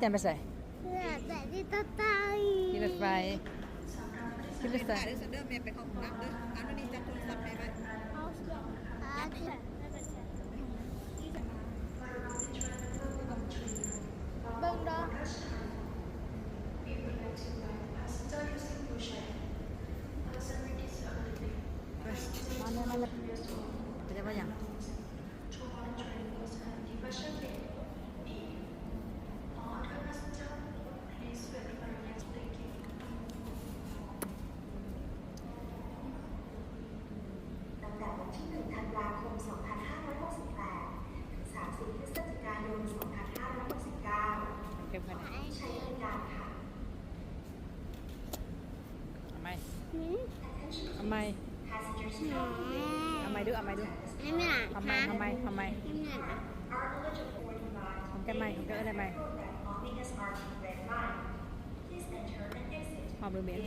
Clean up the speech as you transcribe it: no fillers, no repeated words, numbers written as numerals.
จันไปใส่ แต่ที่ตาตาย ที่รถไฟที่รถไฟ เดี๋ยวฉันเดินเมียไปเข้าห้องน้ำเด้ออันนี้จะโทรศัพท์ไปไหม อาที่เบิ่งดอก มาเลยไปได้ป่ะยังตั้งแต่วันที่ 1 ธันวาคม 2568 ถึง 30 พฤศจิกายน 2569 เก็บคะแนน ใช้บริการค่ะ เอาไหม หืม เอาไหม Passengers เอาไหมดูเอาไหมดู ไม่มีหลัง เอาไหมเอาไหมเอาไหม ไม่มีหลัง are eligible for the ride ของแกไหมของแกอะไรไหม program on the SRT Red Line. Please enter and exit หอมหรือเหม็น